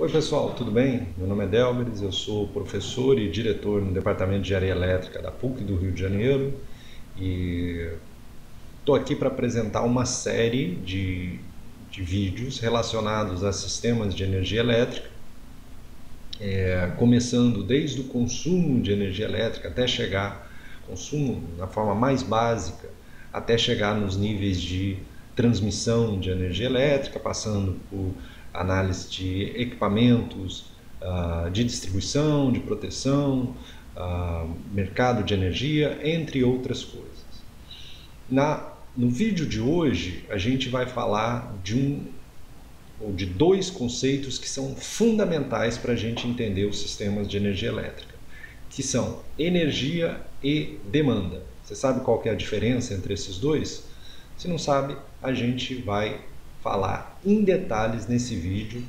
Oi pessoal, tudo bem? Meu nome é Delmeres, eu sou professor e diretor no Departamento de Engenharia Elétrica da PUC do Rio de Janeiro e estou aqui para apresentar uma série de vídeos relacionados a sistemas de energia elétrica, começando desde o consumo de energia elétrica até chegar, consumo na forma mais básica, até chegar nos níveis de transmissão de energia elétrica, passando por análise de equipamentos, de distribuição, de proteção, mercado de energia, entre outras coisas. No vídeo de hoje, a gente vai falar de dois conceitos que são fundamentais para a gente entender os sistemas de energia elétrica, que são energia e demanda. Você sabe qual que é a diferença entre esses dois? Se não sabe, a gente vai falar em detalhes nesse vídeo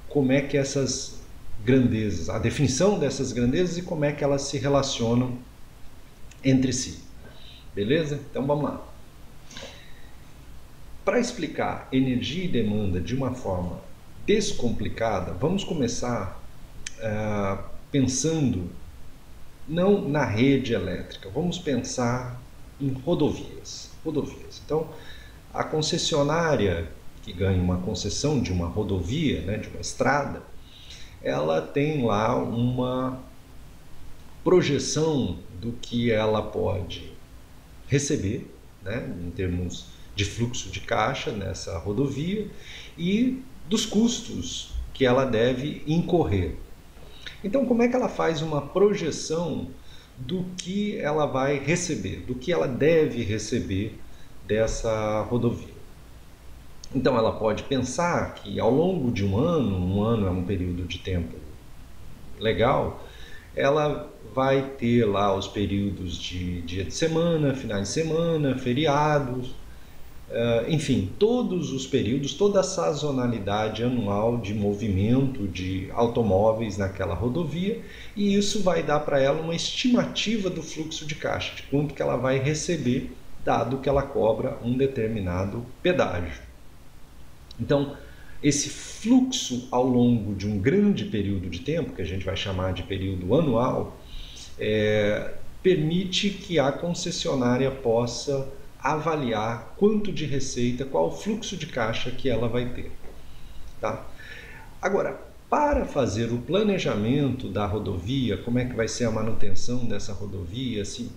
como é que essas grandezas, a definição dessas grandezas e como é que elas se relacionam entre si. Beleza? Então vamos lá. Para explicar energia e demanda de uma forma descomplicada, vamos começar pensando não na rede elétrica, vamos pensar em rodovias. Então, a concessionária que ganha uma concessão de uma rodovia, né, de uma estrada, ela tem lá uma projeção do que ela pode receber, né, em termos de fluxo de caixa nessa rodovia e dos custos que ela deve incorrer. Então, como é que ela faz uma projeção do que ela vai receber, do que ela deve receber dessa rodovia? Então, ela pode pensar que ao longo de um ano é um período de tempo legal, ela vai ter lá os períodos de dia de semana, finais de semana, feriados, enfim, todos os períodos, toda a sazonalidade anual de movimento de automóveis naquela rodovia, e isso vai dar para ela uma estimativa do fluxo de caixa, de quanto que ela vai receber, dado que ela cobra um determinado pedágio. Então, esse fluxo ao longo de um grande período de tempo, que a gente vai chamar de período anual, permite que a concessionária possa avaliar quanto de receita, qual o fluxo de caixa que ela vai ter. Tá? Agora, para fazer o planejamento da rodovia, como é que vai ser a manutenção dessa rodovia, se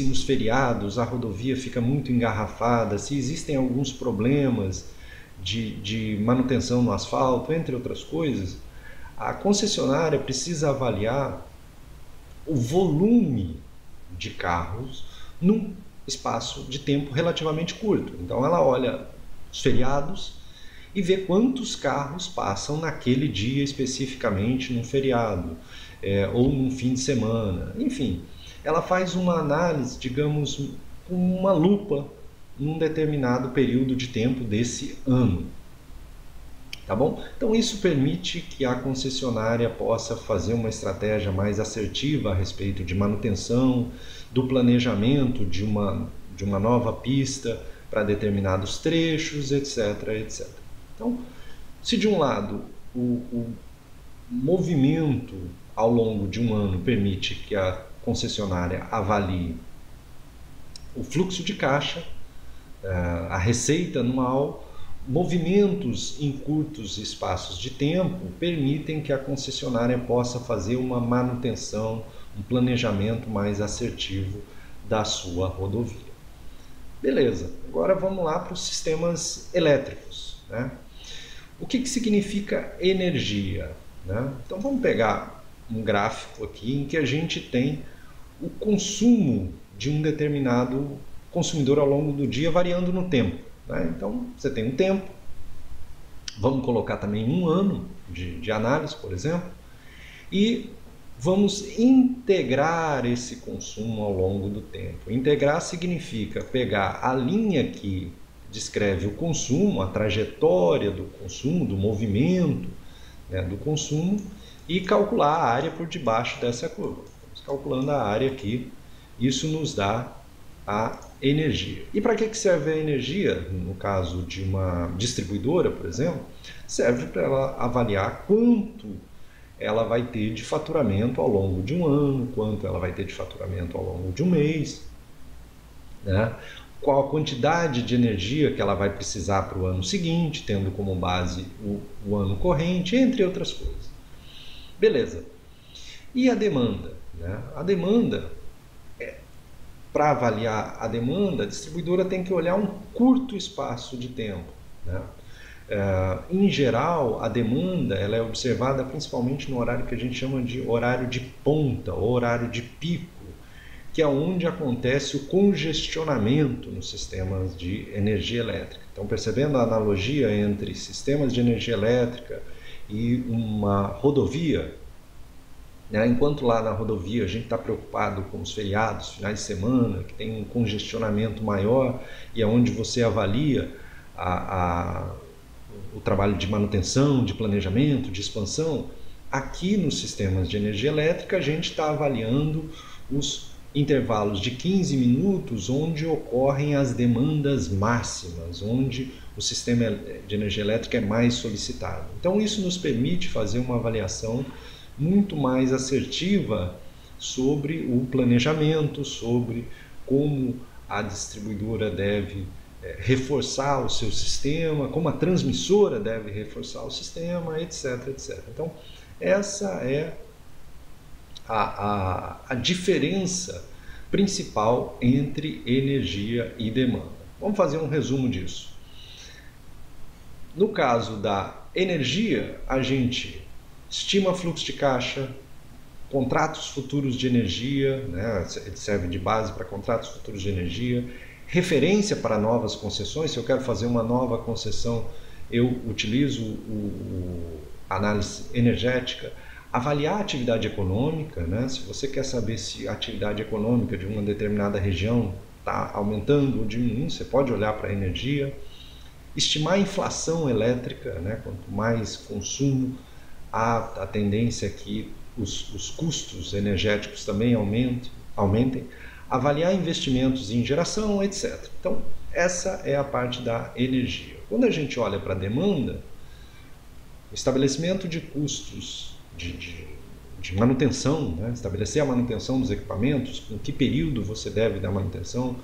nos feriados a rodovia fica muito engarrafada, se existem alguns problemas de manutenção no asfalto, entre outras coisas, a concessionária precisa avaliar o volume de carros num espaço de tempo relativamente curto. Então ela olha os feriados e vê quantos carros passam naquele dia especificamente num feriado, ou num fim de semana. Enfim, ela faz uma análise, digamos, com uma lupa num determinado período de tempo desse ano. Tá bom? Então isso permite que a concessionária possa fazer uma estratégia mais assertiva a respeito de manutenção, do planejamento de uma nova pista para determinados trechos, etc, etc. Então, se de um lado o movimento ao longo de um ano permite que a concessionária avalie o fluxo de caixa, a receita anual, movimentos em curtos espaços de tempo permitem que a concessionária possa fazer uma manutenção, um planejamento mais assertivo da sua rodovia. Beleza, agora vamos lá para os sistemas elétricos, né? O que significa energia, né? Então vamos pegar um gráfico aqui em que a gente tem o consumo de um determinado consumidor ao longo do dia variando no tempo, né? Então você tem um tempo, vamos colocar também um ano de análise, por exemplo, e vamos integrar esse consumo ao longo do tempo. Integrar significa pegar a linha que descreve o consumo, a trajetória do consumo, do movimento, né, do consumo, e calcular a área por debaixo dessa curva. Estamos calculando a área aqui, isso nos dá a energia. E para que serve a energia? No caso de uma distribuidora, por exemplo, Serve para ela avaliar quanto ela vai ter de faturamento ao longo de um ano, quanto ela vai ter de faturamento ao longo de um mês, né? Qual a quantidade de energia que ela vai precisar para o ano seguinte, tendo como base o ano corrente, entre outras coisas. Beleza. E a demanda? Né? A demanda, para avaliar a demanda, a distribuidora tem que olhar um curto espaço de tempo, né? Em geral, a demanda ela é observada principalmente no horário que a gente chama de horário de ponta, ou horário de pico, que é onde acontece o congestionamento nos sistemas de energia elétrica. Então, percebendo a analogia entre sistemas de energia elétrica e uma rodovia, né? Enquanto lá na rodovia a gente está preocupado com os feriados, finais de semana, que tem um congestionamento maior e é onde você avalia o trabalho de manutenção, de planejamento, de expansão, aqui nos sistemas de energia elétrica a gente está avaliando os intervalos de 15 minutos onde ocorrem as demandas máximas, onde o sistema de energia elétrica é mais solicitado. Então isso nos permite fazer uma avaliação muito mais assertiva sobre o planejamento, sobre como a distribuidora deve reforçar o seu sistema, como a transmissora deve reforçar o sistema, etc, etc. Então, essa é a diferença principal entre energia e demanda. Vamos fazer um resumo disso. No caso da energia, a gente estima fluxo de caixa, contratos futuros de energia, né? Ele serve de base para contratos futuros de energia, referência para novas concessões. Se eu quero fazer uma nova concessão, eu utilizo a análise energética, avaliar a atividade econômica, né? Se você quer saber se a atividade econômica de uma determinada região está aumentando ou diminuindo, você pode olhar para a energia, estimar a inflação elétrica, né? Quanto mais consumo, a tendência é que os custos energéticos também aumentem, avaliar investimentos em geração, etc. Então, essa é a parte da energia. Quando a gente olha para a demanda, o estabelecimento de custos de manutenção, né? Estabelecer a manutenção dos equipamentos, em que período você deve dar manutenção,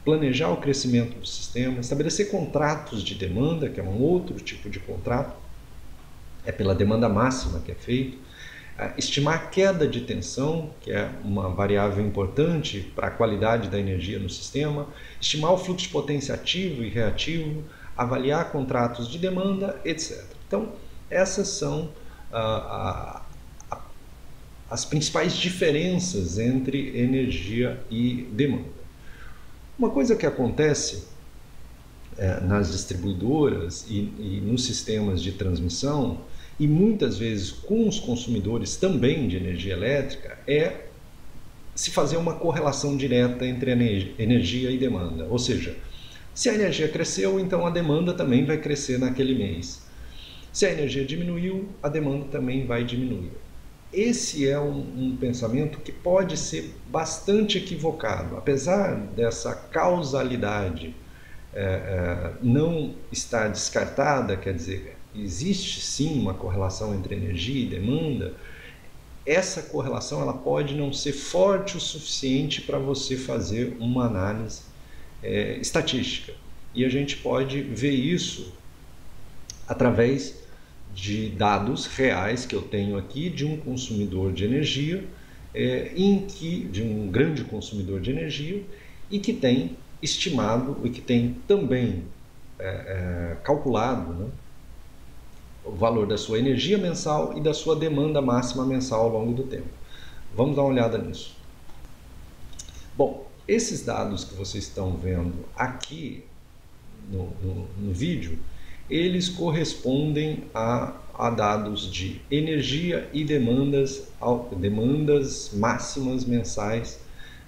planejar o crescimento do sistema, estabelecer contratos de demanda, que é um outro tipo de contrato, é pela demanda máxima que é feito, estimar a queda de tensão, que é uma variável importante para a qualidade da energia no sistema, estimar o fluxo de potência ativo e reativo, avaliar contratos de demanda, etc. Então, essas são as principais diferenças entre energia e demanda. Uma coisa que acontece nas distribuidoras e nos sistemas de transmissão, e muitas vezes com os consumidores também de energia elétrica, é se fazer uma correlação direta entre energia e demanda. Ou seja, se a energia cresceu, então a demanda também vai crescer naquele mês. Se a energia diminuiu, a demanda também vai diminuir. Esse é um pensamento que pode ser bastante equivocado. Apesar dessa causalidade não estar descartada, quer dizer, existe sim uma correlação entre energia e demanda, essa correlação ela pode não ser forte o suficiente para você fazer uma análise estatística. E a gente pode ver isso através de dados reais que eu tenho aqui de um consumidor de energia, de um grande consumidor de energia, e que tem estimado e que tem também calculado, né, o valor da sua energia mensal e da sua demanda máxima mensal ao longo do tempo. Vamos dar uma olhada nisso. Bom, esses dados que vocês estão vendo aqui no vídeo, eles correspondem a dados de energia e demandas máximas mensais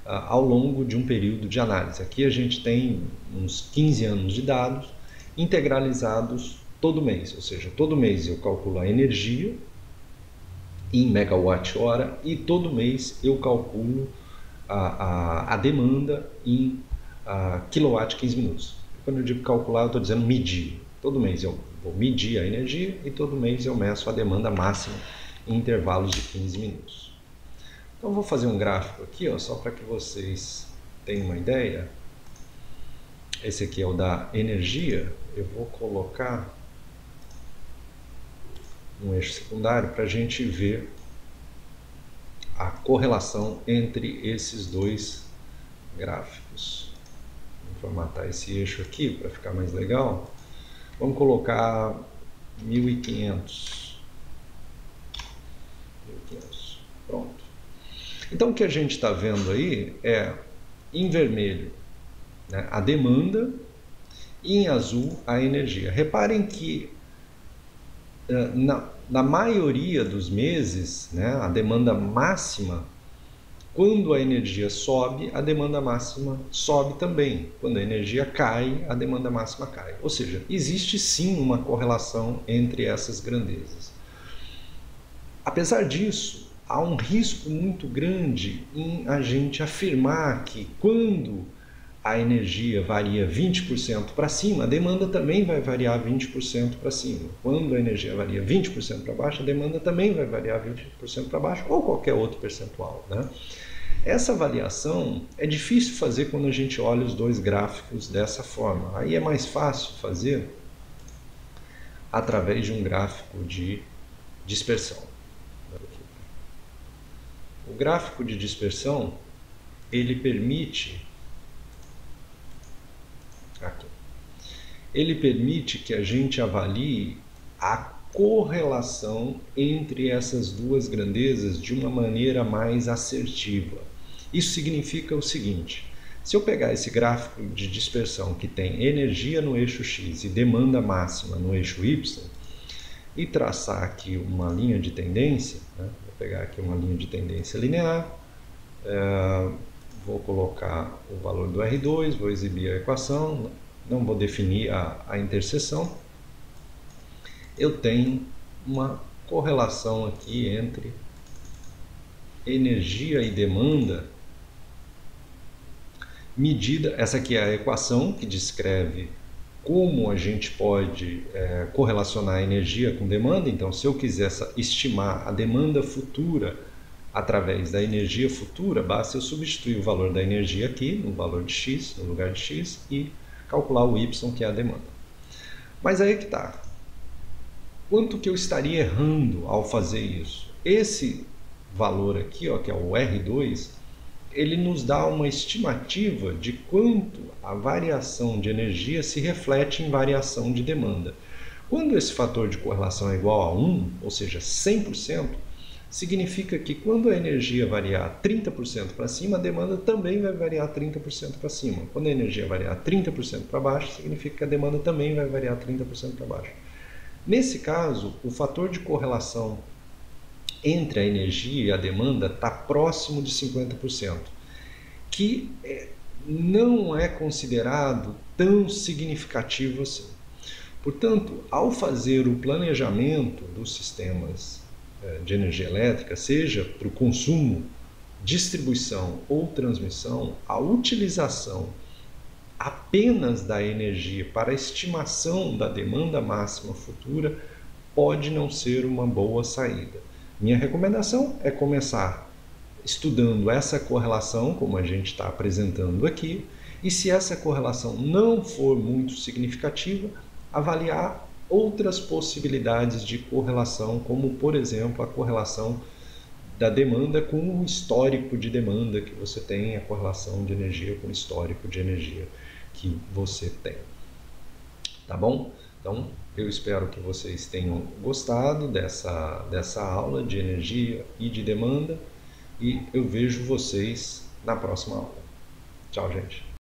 ao longo de um período de análise. Aqui a gente tem uns 15 anos de dados integralizados todo mês, ou seja, todo mês eu calculo a energia em megawatt-hora e todo mês eu calculo a demanda em kilowatt 15 minutos. Quando eu digo calcular, eu estou dizendo medir. Todo mês eu vou medir a energia e todo mês eu meço a demanda máxima em intervalos de 15 minutos. Então vou fazer um gráfico aqui, ó, só para que vocês tenham uma ideia. Esse aqui é o da energia. Eu vou colocar um eixo secundário para a gente ver a correlação entre esses dois gráficos. Vou formatar esse eixo aqui para ficar mais legal. Vamos colocar 1500. Pronto. Então o que a gente está vendo aí é, em vermelho, né, a demanda, e em azul a energia. Reparem que na maioria dos meses, né, a demanda máxima, quando a energia sobe, a demanda máxima sobe também. Quando a energia cai, a demanda máxima cai. Ou seja, existe sim uma correlação entre essas grandezas. Apesar disso, há um risco muito grande em a gente afirmar que quando a energia varia 20% para cima, a demanda também vai variar 20% para cima. Quando a energia varia 20% para baixo, a demanda também vai variar 20% para baixo, ou qualquer outro percentual, né? Essa variação é difícil fazer quando a gente olha os dois gráficos dessa forma. Aí é mais fácil fazer através de um gráfico de dispersão. O gráfico de dispersão, ele permite que a gente avalie a correlação entre essas duas grandezas de uma maneira mais assertiva. Isso significa o seguinte: se eu pegar esse gráfico de dispersão que tem energia no eixo X e demanda máxima no eixo Y e traçar aqui uma linha de tendência, né? Vou pegar aqui uma linha de tendência linear, vou colocar o valor do R2, vou exibir a equação, não vou definir a interseção. Eu tenho uma correlação aqui entre energia e demanda medida. Essa aqui é a equação que descreve como a gente pode correlacionar a energia com demanda. Então, se eu quiser estimar a demanda futura através da energia futura, basta eu substituir o valor da energia aqui no valor de x, no lugar de x, e calcular o y, que é a demanda. Mas aí que está. Quanto que eu estaria errando ao fazer isso? Esse valor aqui, ó, que é o R2, ele nos dá uma estimativa de quanto a variação de energia se reflete em variação de demanda. Quando esse fator de correlação é igual a 1, ou seja, 100%, significa que quando a energia variar 30% para cima, a demanda também vai variar 30% para cima. Quando a energia variar 30% para baixo, significa que a demanda também vai variar 30% para baixo. Nesse caso, o fator de correlação entre a energia e a demanda está próximo de 50%, que não é considerado tão significativo assim. Portanto, ao fazer o planejamento dos sistemas de energia elétrica, seja para o consumo, distribuição ou transmissão, a utilização apenas da energia para a estimação da demanda máxima futura pode não ser uma boa saída. Minha recomendação é começar estudando essa correlação, como a gente está apresentando aqui, e se essa correlação não for muito significativa, avaliar outras possibilidades de correlação, como, por exemplo, a correlação da demanda com o histórico de demanda que você tem, a correlação de energia com o histórico de energia que você tem. Tá bom? Então, eu espero que vocês tenham gostado dessa aula de energia e de demanda, e eu vejo vocês na próxima aula. Tchau, gente!